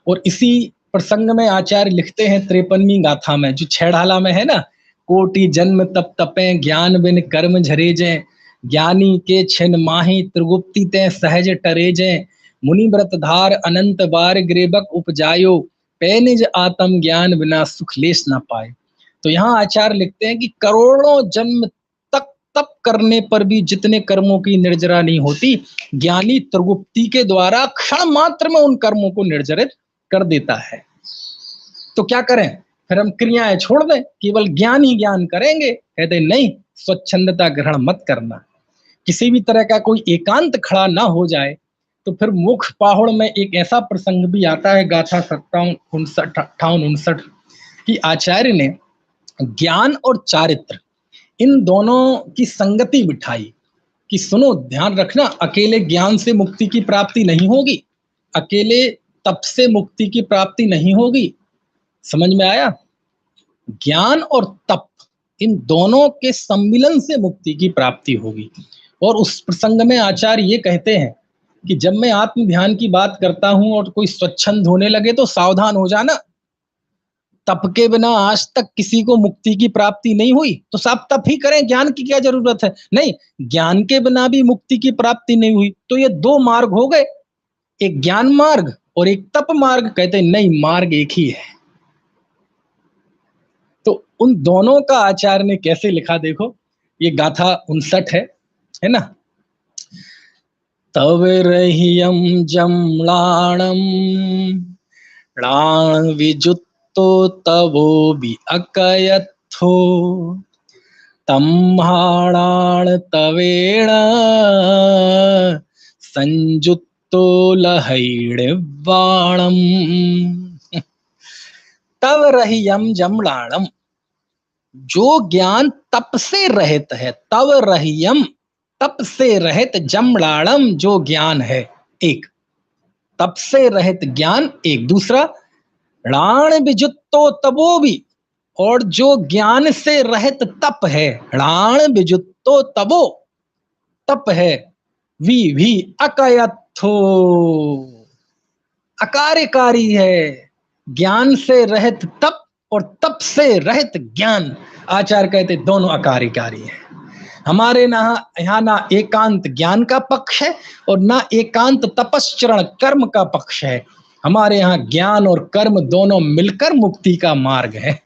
और इसी प्रसंग में आचार्य लिखते हैं 53वीं गाथा में, जो छेड़ाला में है ना, कोटि जन्म तप तपें ज्ञान बिन कर्म झरेजें, ज्ञानी के छिन माही त्रिगुप्ति ते सहज टरेजें, मुनि व्रत धार अनंत बार ग्रेबक उपजायो, पे निज आत्म ज्ञान बिना सुख लेस न पाए। तो यहाँ आचार्य लिखते हैं कि करोड़ों जन्म तक तप करने पर भी जितने कर्मों की निर्जरा नहीं होती, ज्ञानी त्रिगुप्ति के द्वारा क्षण मात्र में उन कर्मों को निर्जरित कर देता है। तो क्या करें फिर, हम क्रियाएं छोड़ दें, केवल ज्ञान ही ज्ञान करेंगे? कहते नहीं, स्वच्छंदता ग्रहण मत करना, किसी भी तरह का कोई एकांत खड़ा ना हो जाए। तो फिर मोक्ष पाहुड़ में एक ऐसा प्रसंग भी आता है, गाथा 57, 58, 59, कि आचार्य ने ज्ञान और चारित्र इन दोनों की संगति बिठाई कि सुनो, ध्यान रखना, अकेले ज्ञान से मुक्ति की प्राप्ति नहीं होगी, अकेले तप से मुक्ति की प्राप्ति नहीं होगी। समझ में आया। ज्ञान और तप इन दोनों के सम्मिलन से मुक्ति की प्राप्ति होगी। और उस प्रसंग में आचार्य ये कहते हैं कि जब मैं आत्म ध्यान की बात करता हूं और कोई स्वच्छंद होने लगे तो सावधान हो जाना। तप के बिना आज तक किसी को मुक्ति की प्राप्ति नहीं हुई, तो सब तप ही करें, ज्ञान की क्या जरूरत है? नहीं, ज्ञान के बिना भी मुक्ति की प्राप्ति नहीं हुई, तो ये दो मार्ग हो गए, एक ज्ञान मार्ग और एक तप मार्ग। कहते नहीं, मार्ग एक ही है। तो उन दोनों का आचार्य ने कैसे लिखा, देखो, ये गाथा 59 है ना। तव रहियम जमलाणम प्राण विजुत्तो तवो भी अकयत्थो, तम्हाणाण तवेण संजुत्तो लहैड़वाणम। तव रहियम जमलाणम, जो ज्ञान तप से रहित है, तव रहियम तप से रहित, जमलाणम जो ज्ञान है एक, तप से रहित ज्ञान एक, दूसरा णाण विजुत्तो तबो भी, और जो ज्ञान से रहित तप है, णाण विजुत्तो तबो तप है, भी अकयत्थो, अकार्यकारी है। ज्ञान से रहित तप और तप से रहित ज्ञान, आचार्य कहते दोनों अकार्यकारी है। हमारे यहाँ ना एकांत ज्ञान का पक्ष है और ना एकांत तपश्चरण कर्म का पक्ष है। हमारे यहाँ ज्ञान और कर्म दोनों मिलकर मुक्ति का मार्ग है।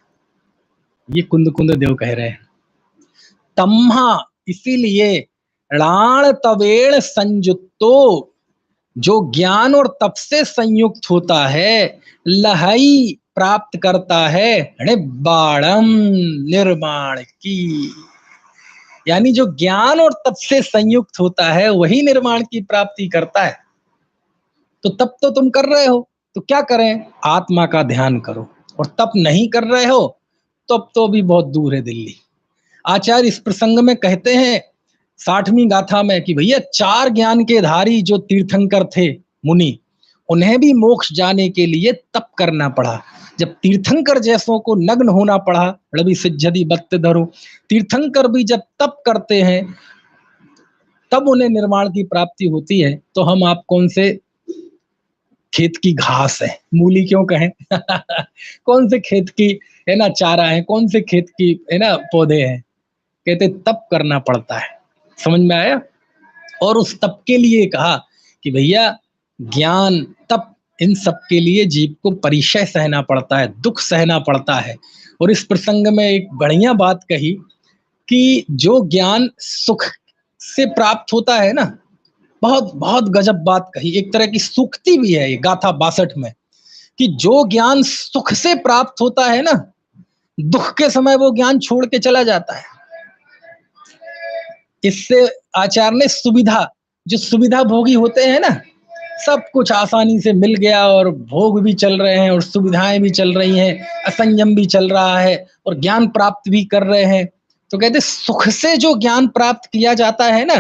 ये कुंद कुंद देव कह रहे हैं। तम्हा, इसीलिए णाण तवेण संयुक्तो, जो ज्ञान और तप से संयुक्त होता है, लहई प्राप्त करता है निब्बाणम, निर्माण की। यानी जो ज्ञान और तप से संयुक्त होता है वही निर्माण की प्राप्ति करता है। तो तप तो तुम कर रहे हो, तो क्या करें? आत्मा का ध्यान करो। और तप नहीं कर रहे हो, तप तो भी बहुत दूर है दिल्ली। आचार्य इस प्रसंग में कहते हैं 60वीं गाथा में कि भैया, 4 ज्ञान के धारी जो तीर्थंकर थे मुनि, उन्हें भी मोक्ष जाने के लिए तप करना पड़ा। जब तीर्थंकर जैसों को नग्न होना पड़ा, रवि सिद्धि बत्त धरो, तीर्थंकर भी जब तप करते हैं तब उन्हें निर्माण की प्राप्ति होती है। तो हम आप कौन से खेत की घास है, मूली क्यों कहें कौन से खेत की, है ना, चारा है, कौन से खेत की, है ना, पौधे हैं। कहते तप करना पड़ता है। समझ में आया। और उस तप के लिए कहा कि भैया, ज्ञान तप इन सब के लिए जीव को परिचय सहना पड़ता है, दुख सहना पड़ता है। और इस प्रसंग में एक बढ़िया बात कही कि जो ज्ञान सुख से प्राप्त होता है ना, बहुत बहुत गजब बात कही, एक तरह की सूक्ति भी है ये गाथा 62 में, कि जो ज्ञान सुख से प्राप्त होता है ना, दुख के समय वो ज्ञान छोड़ के चला जाता है। इससे आचार्य ने सुविधा, जो सुविधा भोगी होते हैं ना, सब कुछ आसानी से मिल गया और भोग भी चल रहे हैं और सुविधाएं भी चल रही हैं, असंयम भी चल रहा है और ज्ञान प्राप्त भी कर रहे हैं। तो कहते सुख से जो ज्ञान प्राप्त किया जाता है ना,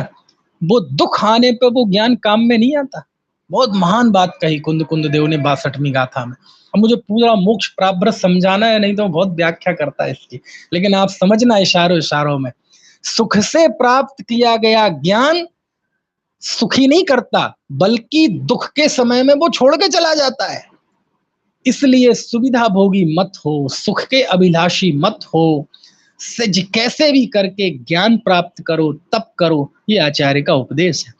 वो दुख आने पे वो ज्ञान काम में नहीं आता। बहुत महान बात कही कुंद कुंद देव ने 62वीं गाथा में। अब मुझे पूरा मोक्ष प्राप्त समझाना है, नहीं तो बहुत व्याख्या करता है इसकी, लेकिन आप समझना इशारों इशारों में। सुख से प्राप्त किया गया ज्ञान सुखी नहीं करता, बल्कि दुख के समय में वो छोड़ के चला जाता है। इसलिए सुविधा भोगी मत हो, सुख के अभिलाषी मत हो, कैसे भी करके ज्ञान प्राप्त करो, तप करो, ये आचार्य का उपदेश है।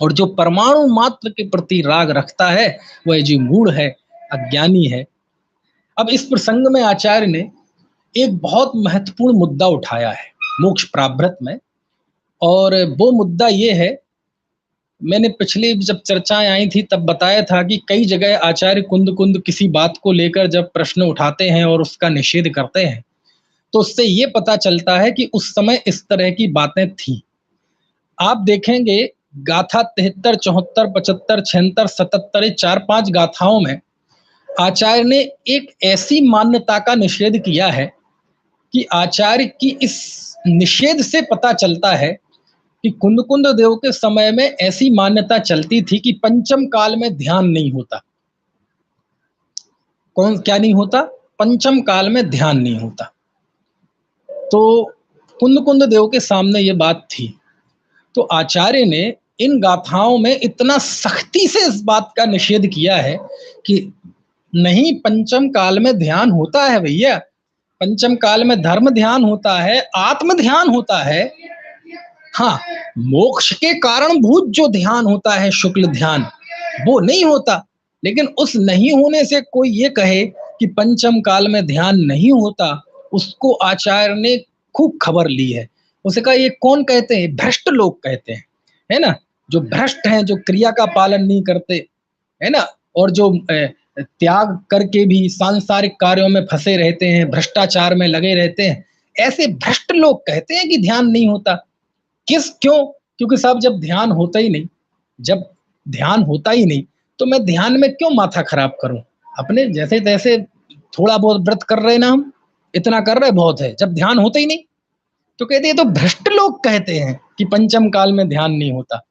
और जो परमाणु मात्र के प्रति राग रखता है वह जो मूढ़ है, अज्ञानी है। अब इस प्रसंग में आचार्य ने एक बहुत महत्वपूर्ण मुद्दा उठाया है मोक्ष प्राभृत में, और वो मुद्दा ये है, मैंने पिछले जब चर्चाएं आई थी तब बताया था कि कई जगह आचार्य कुंद कुंद किसी बात को लेकर जब प्रश्न उठाते हैं और उसका निषेध करते हैं, तो उससे ये पता चलता है कि उस समय इस तरह की बातें थी। आप देखेंगे गाथा 73, 74, 75, 76, 77, 4-5 गाथाओं में आचार्य ने एक ऐसी मान्यता का निषेध किया है कि आचार्य की इस निषेध से पता चलता है कि कुंद कुंद देव के समय में ऐसी मान्यता चलती थी कि पंचम काल में ध्यान नहीं होता। कौन क्या नहीं होता? पंचम काल में ध्यान नहीं होता। तो कुंद कुंद देव के सामने ये बात थी, तो आचार्य ने इन गाथाओं में इतना सख्ती से इस बात का निषेध किया है कि नहीं, पंचम काल में ध्यान होता है भैया, पंचम काल में धर्म ध्यान होता है, आत्म ध्यान होता है। हाँ, मोक्ष के कारणभूत जो ध्यान होता है शुक्ल ध्यान, वो नहीं होता। लेकिन उस नहीं होने से कोई ये कहे कि पंचम काल में ध्यान नहीं होता, उसको आचार्य ने खूब खबर ली है। उसे कहा ये कौन कहते हैं? भ्रष्ट लोग कहते हैं, है ना, जो भ्रष्ट हैं, जो क्रिया का पालन नहीं करते, है ना, और जो त्याग करके भी सांसारिक कार्यों में फंसे रहते हैं, भ्रष्टाचार में लगे रहते हैं, ऐसे भ्रष्ट लोग कहते हैं कि ध्यान नहीं होता। क्यों? क्योंकि साहब जब ध्यान होता ही नहीं, जब ध्यान होता ही नहीं, तो मैं ध्यान में क्यों माथा खराब करूं? अपने जैसे तैसे थोड़ा बहुत व्रत कर रहे ना, हम इतना कर रहे बहुत है, जब ध्यान होता ही नहीं। तो कहते हैं तो भ्रष्ट लोग कहते हैं कि पंचम काल में ध्यान नहीं होता।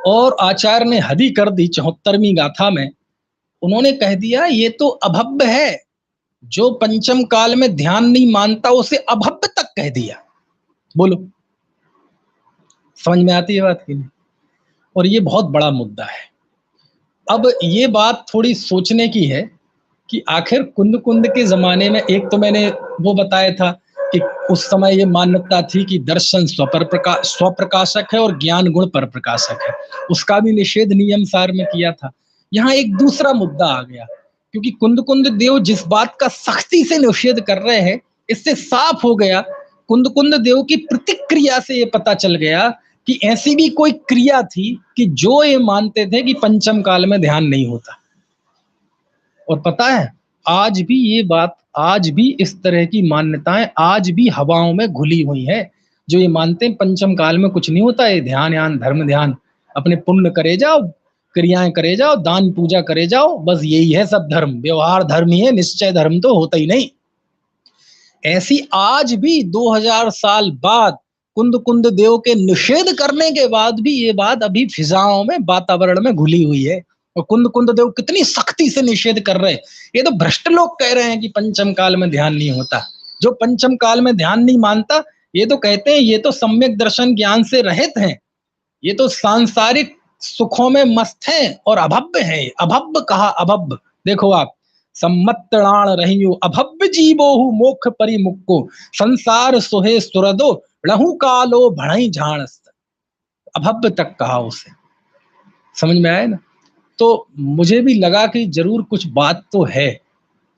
और आचार्य ने हदी कर दी 74वीं गाथा में, उन्होंने कह दिया ये तो अभव्य है, जो पंचम काल में ध्यान नहीं मानता उसे अभव्य तक कह दिया। बोलो, समझ में आती है बात की नहीं? और ये बहुत बड़ा मुद्दा है। अब ये बात थोड़ी सोचने की है कि आखिर कुंद कुंद के जमाने में, एक तो मैंने वो बताया था कि उस समय ये मान्यता थी कि दर्शन स्वप्रकाशक है और ज्ञान गुण पर प्रकाशक है, उसका भी निषेध नियम सार में किया था। यहाँ एक दूसरा मुद्दा आ गया, क्योंकि कुंद कुंद देव जिस बात का सख्ती से निषेध कर रहे हैं, इससे साफ हो गया, कुंद कुंद देव की प्रतिक्रिया से ये पता चल गया कि ऐसी भी कोई क्रिया थी कि जो ये मानते थे कि पंचम काल में ध्यान नहीं होता। और पता है आज भी ये बात, आज भी इस तरह की मान्यताएं आज भी हवाओं में घुली हुई है, जो ये मानते हैं पंचम काल में कुछ नहीं होता, ये ध्यान यान धर्म ध्यान, अपने पुण्य करे जाओ, क्रियाएं करे जाओ, दान पूजा करे जाओ, बस यही है सब धर्म, व्यवहार धर्म ही है, निश्चय धर्म तो होता ही नहीं। ऐसी आज भी 2000 साल बाद कुंद कुंद देव के निषेध करने के बाद भी ये बात अभी फिजाओं में, वातावरण में घुली हुई है। और कुंद कुंद देव कितनी सख्ती से निषेध कर रहे हैं। ये तो भ्रष्ट लोग कह रहे हैं कि पंचम काल में ध्यान नहीं होता। जो पंचम काल में ध्यान नहीं मानता, ये तो कहते हैं ये तो सम्यक दर्शन ज्ञान से रहित हैं, ये तो सांसारिक सुखों में मस्त हैं और अभव्य हैं। अभव्य कहा, अभव्य देखो आप, सम्मतणाण रहियो अभव्य जीवोहु मोक्ष परिमुक्को संसार सोहे सुरदो लहु कालो भणई झाणस्त। अभव्य तक कहा उसे, समझ में आया ना? तो मुझे भी लगा कि जरूर कुछ बात तो है,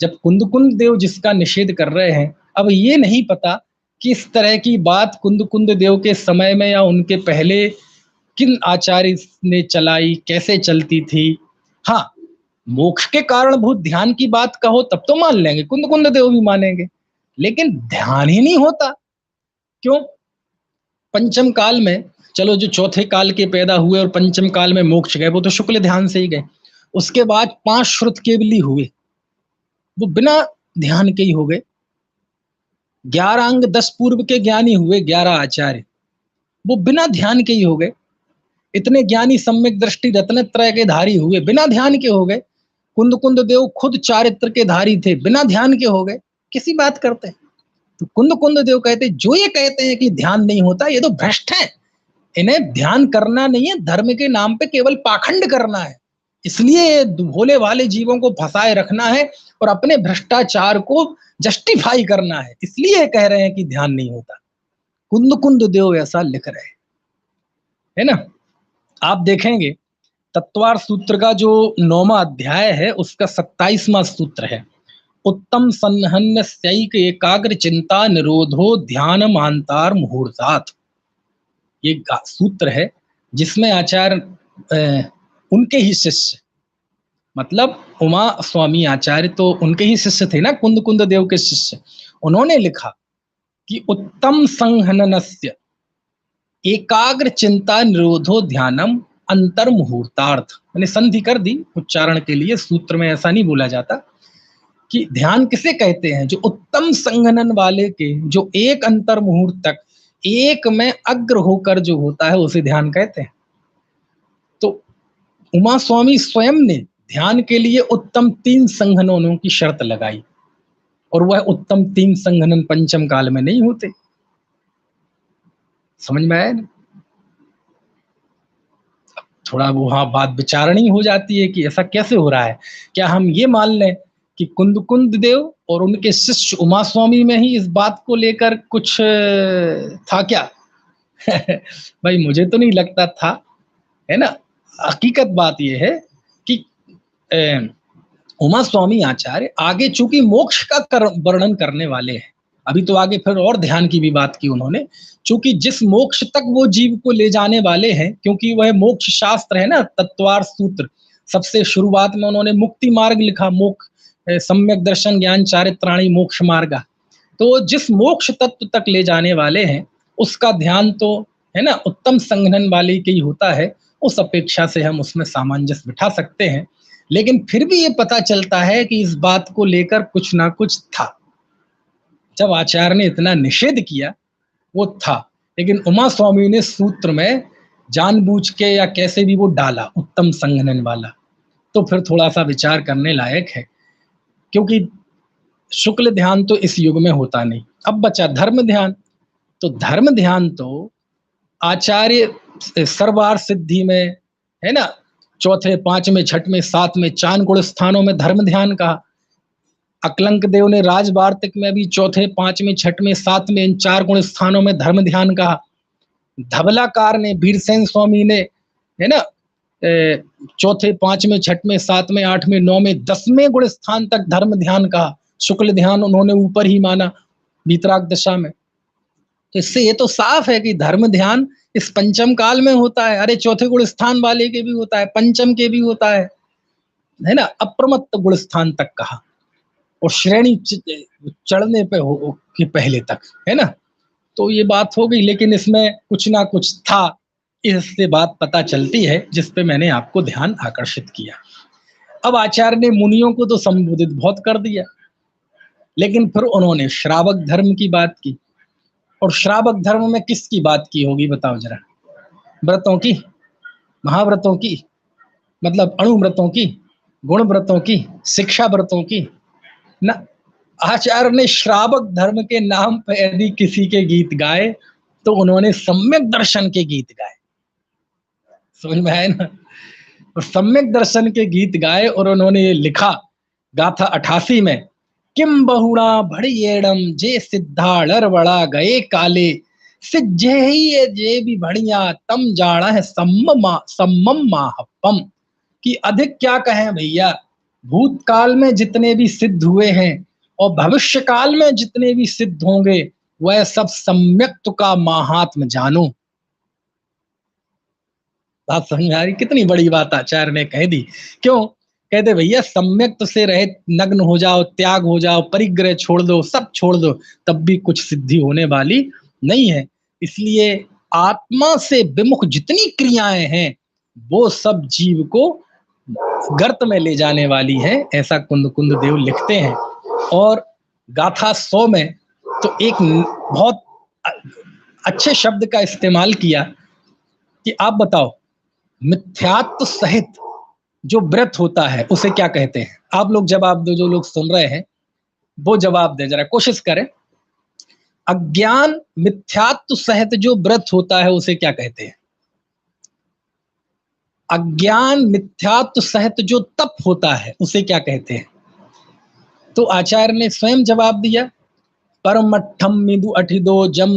जब कुंद कुंद देव जिसका निषेध कर रहे हैं। अब ये नहीं पता कि इस तरह की बात कुंद कुंद देव के समय में या उनके पहले किन आचार्य ने चलाई, कैसे चलती थी। हाँ, मोक्ष के कारणभूत ध्यान की बात कहो तब तो मान लेंगे, कुंद कुंद देव भी मानेंगे, लेकिन ध्यान ही नहीं होता। क्यों? पंचम काल में चलो जो चौथे काल के पैदा हुए और पंचम काल में मोक्ष गए वो तो शुक्ल ध्यान से ही गए। उसके बाद 5 श्रुत केवली हुए, वो बिना ध्यान के ही हो गए। 11 अंग 10 पूर्व के ज्ञानी हुए, 11 आचार्य, वो बिना ध्यान के ही हो गए। इतने ज्ञानी सम्यक दृष्टि रत्नत्रय के धारी हुए, बिना ध्यान के हो गए। कुंद कुंद देव खुद चारित्र के धारी थे, बिना ध्यान के हो गए। किसी बात करते हैं तो कुंद कुंद देव कहते जो ये कहते हैं कि ध्यान नहीं होता, ये तो भ्रष्ट है। इन्हें ध्यान करना नहीं है, धर्म के नाम पे केवल पाखंड करना है। इसलिए भोले भाले जीवों को फंसाए रखना है और अपने भ्रष्टाचार को जस्टिफाई करना है, इसलिए कह रहे हैं कि ध्यान नहीं होता। कुंद कुंद देव ऐसा लिख रहे है ना। आप देखेंगे तत्वार सूत्र का जो 9वां अध्याय है उसका 27वां सूत्र है, उत्तम सन्हन्यस्यैक एकाग्र चिंता निरोधो ध्यान मांतार मुहूर्तात्। ये सूत्र है जिसमें आचार्य उनके ही शिष्य, मतलब उमा स्वामी आचार्य तो उनके ही शिष्य थे ना, कुंद कुंद देव के शिष्य, उन्होंने लिखा कि उत्तम संहननस्य एकाग्र चिंता निरोधो ध्यानम अंतर मुहूर्तार्थ। मैंने संधि कर दी उच्चारण के लिए, सूत्र में ऐसा नहीं बोला जाता कि ध्यान किसे कहते हैं, जो उत्तम संघनन वाले के, जो एक अंतर मुहूर्त तक एक में अग्र होकर जो होता है उसे ध्यान कहते हैं। तो उमा स्वामी स्वयं ने ध्यान के लिए उत्तम 3 संघननों की शर्त लगाई, और वह उत्तम 3 संघनन पंचम काल में नहीं होते। समझ में आया ना? थोड़ा वहां बात विचारणी हो जाती है कि ऐसा कैसे हो रहा है। क्या हम ये मान लें कि कुंद कुंद देव और उनके शिष्य उमा स्वामी में ही इस बात को लेकर कुछ था क्या? भाई मुझे तो नहीं लगता था, है ना। हकीकत बात यह है कि उमा स्वामी आचार्य आगे चूंकि मोक्ष का वर्णन करने वाले हैं, अभी तो आगे फिर और ध्यान की भी बात की उन्होंने, चूंकि जिस मोक्ष तक वो जीव को ले जाने वाले हैं, क्योंकि वह मोक्ष शास्त्र है ना, तत्वार सूत्र, सबसे शुरुआत में उन्होंने मुक्ति मार्ग लिखा, मोक्ष सम्यक दर्शन ज्ञान चारित्राणी मोक्ष मार्ग। तो जिस मोक्ष तत्व तक ले जाने वाले हैं उसका ध्यान तो है ना उत्तम संघनन वाले के ही होता है, उस अपेक्षा से हम उसमें सामंजस्य बिठा सकते हैं। लेकिन फिर भी ये पता चलता है कि इस बात को लेकर कुछ ना कुछ था। जब आचार्य ने इतना निषेध किया वो था, लेकिन उमा स्वामी ने सूत्र में जानबूझ के या कैसे भी वो डाला उत्तम संघनन वाला, तो फिर थोड़ा सा विचार करने लायक है। क्योंकि शुक्ल ध्यान तो इस युग में होता नहीं। अब बचा धर्म ध्यान, तो धर्म ध्यान तो आचार्य सर्वार सिद्धि में है ना, चौथे 5वें 6वें 7वें 4 गुण स्थानों में धर्म ध्यान कहा। अकलंक देव ने राजवार्तिक में भी चौथे 5वें 6वें 7वें इन 4 गुण स्थानों में धर्म ध्यान कहा। धवलाकार ने, वीरसेन स्वामी ने, है ना, चौथे 5वें 6वें 7वें 8वें 9वें 10वें गुण स्थान तक धर्म ध्यान कहा। शुक्ल ध्यान उन्होंने ऊपर ही माना वीतराग दशा में। तो इससे ये तो साफ है कि धर्म ध्यान इस पंचम काल में होता है। अरे चौथे गुण स्थान वाले के भी होता है, पंचम के भी होता है ना। अप्रमत्त गुण स्थान तक कहा, और श्रेणी चढ़ने पे हो कि पहले तक, है ना। तो ये बात हो गई, लेकिन इसमें कुछ ना कुछ था, इससे बात पता चलती है, जिस पे मैंने आपको ध्यान आकर्षित किया। अब आचार्य ने मुनियों को तो संबोधित बहुत कर दिया, लेकिन फिर उन्होंने श्रावक धर्म की बात की। और श्रावक धर्म में किसकी बात की होगी बताओ जरा? व्रतों की, महाव्रतों की, मतलब अणु व्रतों की, गुण व्रतों की, शिक्षा व्रतों की ना। आचार्य ने श्रावक धर्म के नाम पर यदि किसी के गीत गाए तो उन्होंने सम्यक दर्शन के गीत गाए। समझ में आए ना? और सम्यक दर्शन के गीत गाए, और उन्होंने लिखा गाथा 88 में, किम बहुणा भड़ियेड़म जे सिद्धाड़र बड़ा गए काले सिज्जे ही जे भी बढ़िया तम जाना है सम्मम माहपम। कि अधिक क्या कहें भैया, भूतकाल में जितने भी सिद्ध हुए हैं और भविष्य काल में जितने भी सिद्ध होंगे वह सब सम्यक्त का महात्म जानो। बात समझ में आ रही? कितनी बड़ी बात आचार्य ने कह दी। क्यों कहते भैया, सम्यक्त से रहित नग्न हो जाओ, त्याग हो जाओ, परिग्रह छोड़ दो, सब छोड़ दो, तब भी कुछ सिद्धि होने वाली नहीं है। इसलिए आत्मा से विमुख जितनी क्रियाएं हैं वो सब जीव को गर्त में ले जाने वाली है, ऐसा कुंद कुंद देव लिखते हैं। और गाथा 100 में तो एक बहुत अच्छे शब्द का इस्तेमाल किया कि आप बताओ मिथ्यात्व सहित जो व्रत होता है उसे क्या कहते हैं। आप लोग जवाब दो, जो लोग सुन रहे हैं वो जवाब दें, जरा कोशिश करें। अज्ञान मिथ्यात्व सहित जो व्रत होता है उसे क्या कहते हैं? अज्ञान मिथ्यात्व सहित जो तप होता है उसे क्या कहते हैं? तो आचार्य ने स्वयं जवाब दिया, परमठम मिदु अठिदो जम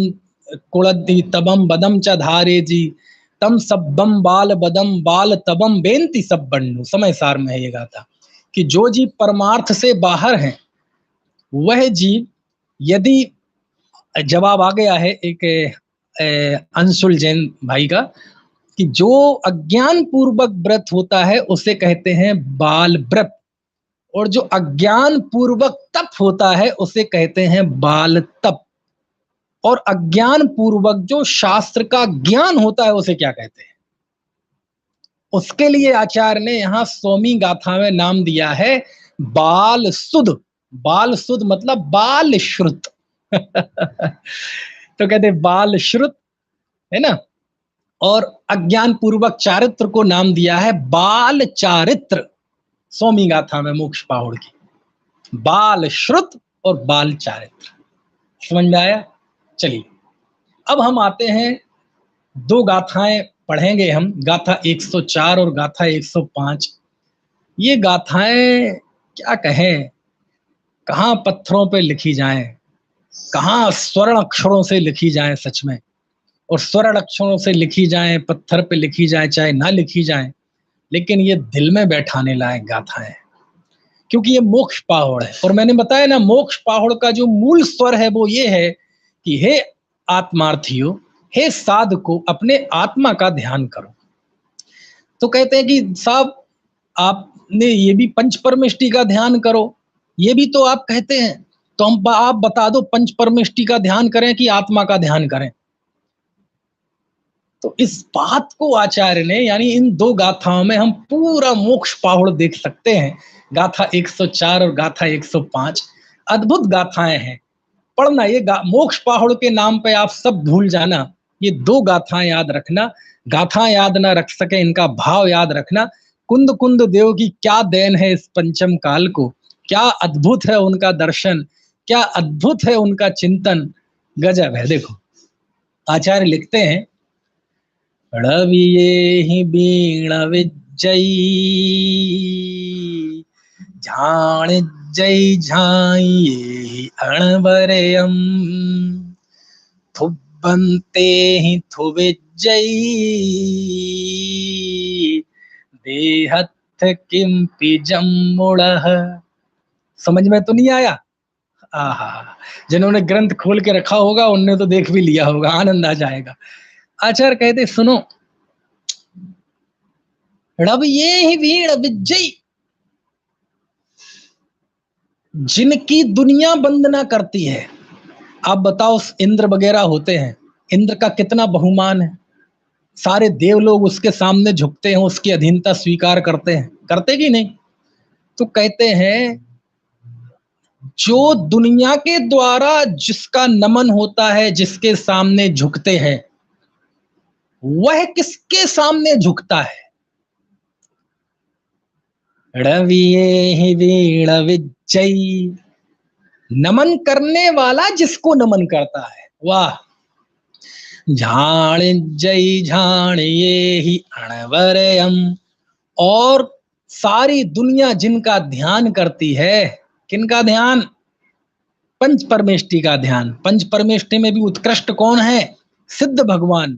कुड़दी तबम बदम च धारे जी तम सब्बम बाल बदम बाल तबम बेनती सब बन्नु। समय सार में है ये गाथा कि जो जीव परमार्थ से बाहर हैं वह जीव, यदि जवाब आ गया है एक अंशुल जैन भाई का, कि जो अज्ञान पूर्वक व्रत होता है उसे कहते हैं बाल व्रत, और जो अज्ञान पूर्वक तप होता है उसे कहते हैं बाल तप, और अज्ञान पूर्वक जो शास्त्र का ज्ञान होता है उसे क्या कहते हैं? उसके लिए आचार्य ने यहाँ 100वीं गाथा में नाम दिया है बाल सुध। बाल सुध मतलब बाल श्रुत तो कहते बाल श्रुत है ना। और अज्ञान पूर्वक चारित्र को नाम दिया है बाल चारित्र, 100वीं गाथा में मोक्ष पाहुड़ की, बाल श्रुत और बाल चारित्र। समझ में आया? चलिए अब हम आते हैं, 2 गाथाएं पढ़ेंगे हम, गाथा 104 और गाथा 105। ये गाथाएं क्या कहें, कहाँ पत्थरों पे लिखी जाएं, कहाँ स्वर्ण अक्षरों से लिखी जाएं सच में, और स्वर्ण अक्षरों से लिखी जाएं, पत्थर पे लिखी जाएं, चाहे ना लिखी जाएं, लेकिन ये दिल में बैठाने लायक गाथाएं, क्योंकि ये मोक्ष पाहुड़ है। और मैंने बताया ना, मोक्ष पाहुड़ का जो मूल स्वर है वो ये है कि हे आत्मार्थियों, हे साधको, अपने आत्मा का ध्यान करो। तो कहते हैं कि साहब आपने ये भी पंच परमेष्टि का ध्यान करो, ये भी तो आप कहते हैं, तो हम आप बता दो पंच परमेष्टि का ध्यान करें कि आत्मा का ध्यान करें। तो इस बात को आचार्य ने, यानी इन 2 गाथाओं में हम पूरा मोक्ष पाहुड़ देख सकते हैं। गाथा 104 और गाथा 105 अद्भुत गाथाएं हैं, पढ़ना। ये मोक्ष पाहुड़ के नाम पे आप सब भूल जाना, ये 2 गाथाएं याद रखना। गाथा याद ना रख सके, इनका भाव याद रखना। कुंद कुंद देव की क्या देन है इस पंचम काल को, क्या अद्भुत है उनका दर्शन, क्या अद्भुत है उनका चिंतन, गजब है। देखो आचार्य लिखते हैं, रविये ही बीण विजयी झाण जय झाइये अणवरयम थुब्बंते ही थुविजयी देहथ किंपि जम्मुड़ह। समझ में तो नहीं आया? आहा, जिन्होंने ग्रंथ खोल के रखा होगा उनने तो देख भी लिया होगा, आनंद आ जाएगा। आचार्य कहते सुनो, रब ये ही वीण विजयी, जिनकी दुनिया वंदना करती है। आप बताओ, इंद्र वगैरह होते हैं, इंद्र का कितना बहुमान है, सारे देव लोग उसके सामने झुकते हैं, उसकी अधीनता स्वीकार करते हैं, करते कि नहीं? तो कहते हैं जो दुनिया के द्वारा जिसका नमन होता है, जिसके सामने झुकते हैं, वह किसके सामने झुकता है? रविये ही वीण विजयी, नमन करने वाला जिसको नमन करता है। वाह। झाण जय झाण ये ही अणवरयम, और सारी दुनिया जिनका ध्यान करती है, किनका ध्यान? पंच परमेष्टि का ध्यान। पंच परमेष्टि में भी उत्कृष्ट कौन है? सिद्ध भगवान,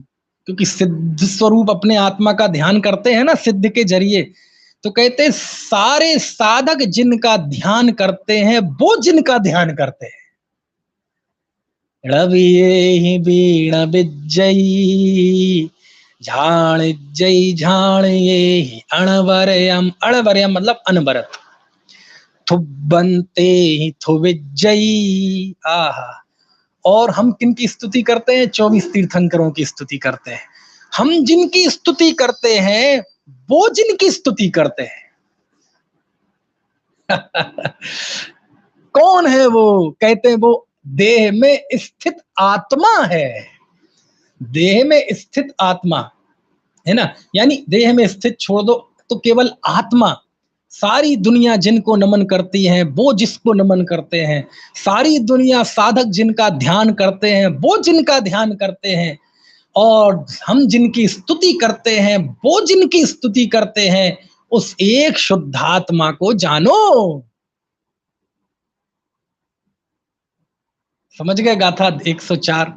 क्योंकि सिद्ध स्वरूप अपने आत्मा का ध्यान करते हैं ना सिद्ध के जरिए। तो कहते सारे साधक जिनका ध्यान करते हैं वो जिनका ध्यान करते हैं। रविये ही बीण विजयी झाण जय झाण ये ही अणवरयम। अणवरयम मतलब अनवरत। थुब्बंते ही थुविजयी, आहा, और हम किनकी स्तुति करते हैं? 24 तीर्थंकरों की स्तुति करते हैं। हम जिनकी स्तुति करते हैं वो जिनकी स्तुति करते हैं। कौन है वो? कहते हैं वो देह में स्थित आत्मा है। देह में स्थित आत्मा है ना, यानी देह में स्थित छोड़ दो तो केवल आत्मा। सारी दुनिया जिनको नमन करती है वो जिसको नमन करते हैं, सारी दुनिया साधक जिनका ध्यान करते हैं वो जिनका ध्यान करते हैं, और हम जिनकी स्तुति करते हैं वो जिनकी स्तुति करते हैं, उस एक शुद्धात्मा को जानो। समझ गए गाथा 104?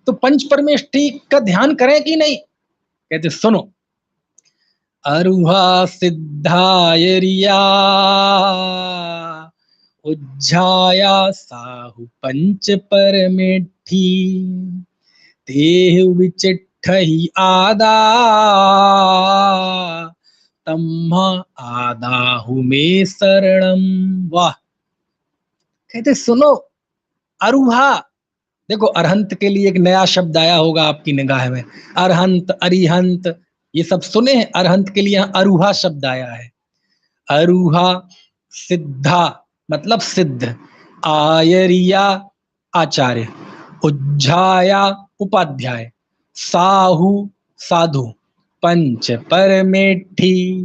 तो पंच परमेष्ठी का ध्यान करें कि नहीं? कहते सुनो, अरुहा सिद्धायरिया उज्जाया साहु पंच परमेठी तेहु विचिट्ठहि आदा तम्हा आदाहु में शरणम। वाह! कहते सुनो, अरुहा, देखो अरहंत के लिए एक नया शब्द आया होगा आपकी निगाह में, अरहंत, अरिहंत, ये सब सुने हैं। अरहंत के लिए अरुहा शब्द आया है। अरुहा सिद्धा मतलब सिद्ध, आयरिया आचार्य, उज्जाया उपाध्याय, साहु साधु, पंच परमेठी।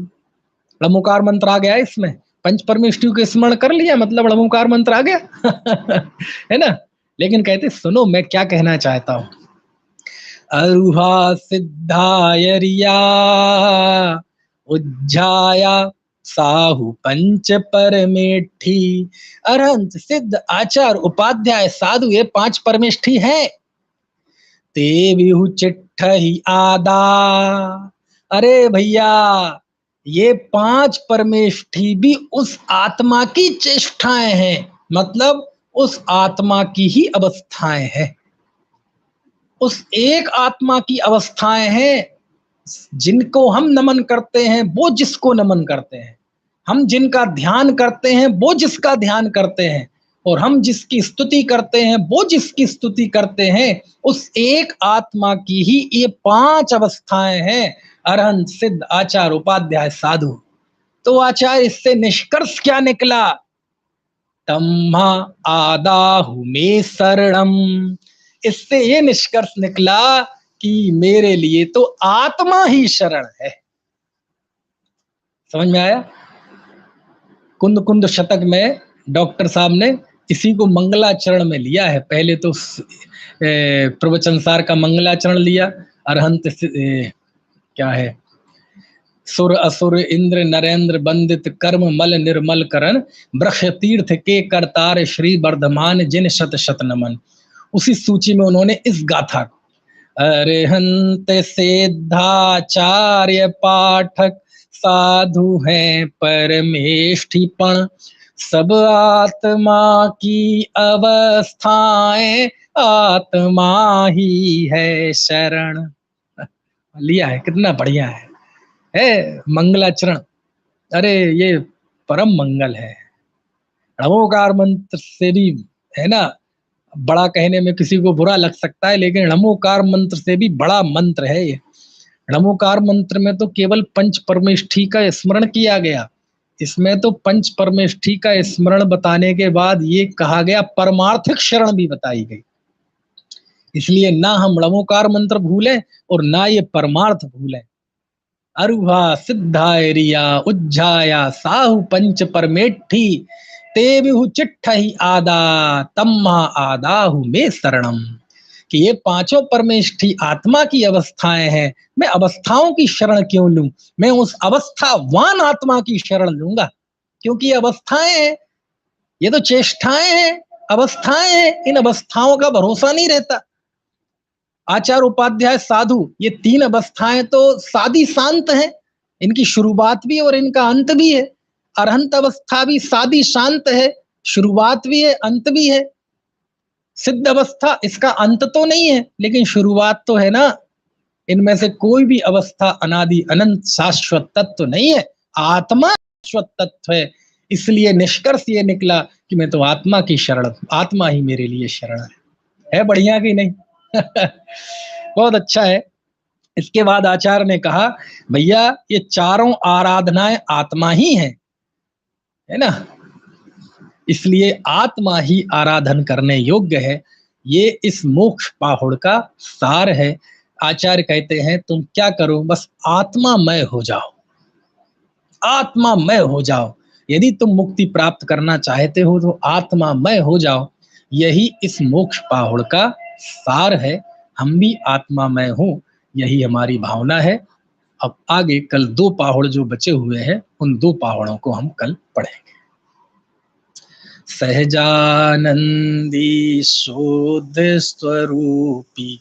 लमुकार मंत्र आ गया इसमें, पंच परमेष्ठियों के स्मरण कर लिया मतलब लमुकार मंत्र आ गया। है ना? लेकिन कहते सुनो मैं क्या कहना चाहता हूं। अरुहा सिद्धायरिया उज्जाया साहु पंच परमेठी। अरहंत, सिद्ध, आचार, उपाध्याय, साधु, ये 5 परमेष्ठी हैं। ते विहु चिट्ठहि आदा। अरे भैया, ये 5 परमेष्ठी भी उस आत्मा की चेष्टाएं हैं, मतलब उस आत्मा की ही अवस्थाएं हैं, उस एक आत्मा की अवस्थाएं हैं। जिनको हम नमन करते हैं वो जिसको नमन करते हैं, हम जिनका ध्यान करते हैं वो जिसका ध्यान करते हैं, और हम जिसकी स्तुति करते हैं वो जिसकी स्तुति करते हैं, उस एक आत्मा की ही ये 5 अवस्थाएं हैं, अरहंत, सिद्ध, आचार, उपाध्याय, साधु। तो आचार्य इससे निष्कर्ष क्या निकला? तम्हा आदाहु में शरणम। इससे ये निष्कर्ष निकला कि मेरे लिए तो आत्मा ही शरण है। समझ में आया? कुंद कुंद शतक में डॉक्टर साहब ने इसी को मंगलाचरण में लिया है। पहले तो प्रवचन सार का मंगलाचरण लिया, अरहंत क्या है, सुर असुर इंद्र नरेंद्र बंदित कर्म मल निर्मल करण वृक्ष तीर्थ के करतार श्री वर्धमान जिन शत शत नमन। उसी सूची में उन्होंने इस गाथा को, अरहंत सिद्धाचार्य पाठक साधु हैं परमेष्ठिपण, सब आत्मा की अवस्थाएं आत्मा ही है शरण। लिया है, कितना बढ़िया है मंगलाचरण। अरे ये परम मंगल है। नमोकार मंत्र से भी, है ना, बड़ा कहने में किसी को बुरा लग सकता है, लेकिन नमोकार मंत्र से भी बड़ा मंत्र है ये। नमोकार मंत्र में तो केवल पंच परमेष्ठी का स्मरण किया गया, इसमें तो पंच परमेष्ठी का स्मरण बताने के बाद ये कहा गया परमार्थिक शरण भी बताई गई। इसलिए ना हम नमोकार मंत्र भूलें और ना ये परमार्थ भूलें। अरुहा सिद्धायरिया उज्जाया साहु पंच परमेठी ते विहु चिट्ठहि आदा तम्मा आदाहु में शरणम। कि ये 5 परमेष्ठी आत्मा की अवस्थाएं हैं, मैं अवस्थाओं की शरण क्यों लूं? मैं उस अवस्थावान आत्मा की शरण लूंगा, क्योंकि ये अवस्थाएं हैं, ये तो चेष्टाएं हैं, अवस्थाएं हैं, इन अवस्थाओं का भरोसा नहीं रहता। आचार, उपाध्याय, साधु, ये 3 अवस्थाएं तो सादी शांत हैं, इनकी शुरुआत भी और इनका अंत भी है। अरहंत अवस्था भी सादी शांत है, शुरुआत भी है, अंत भी है। सिद्ध अवस्था, इसका अंत तो नहीं है लेकिन शुरुआत तो है ना। इनमें से कोई भी अवस्था अनादि अनंत शाश्वत तत्व नहीं है, आत्मा शाश्वत तत्व है। इसलिए निष्कर्ष ये निकला कि मैं तो आत्मा की शरण, आत्मा ही मेरे लिए शरण है बढ़िया कि नहीं? बहुत अच्छा है। इसके बाद आचार्य ने कहा भैया ये चारों आराधनाएं आत्मा ही है ना, इसलिए आत्मा ही आराधन करने योग्य है। ये इस मोक्ष पाहुड़ का सार है। आचार्य कहते हैं तुम क्या करो, बस आत्मामय हो जाओ, आत्मामय हो जाओ। यदि तुम मुक्ति प्राप्त करना चाहते हो तो आत्मामय हो जाओ, यही इस मोक्ष पाहुड़ का सार है। हम भी आत्मामय हो, यही हमारी भावना है। अब आगे कल 2 पाहुड़ जो बचे हुए हैं उन 2 पाहुड़ों को हम कल पढ़ेंगे। सहजानंदी शोध स्वरूपी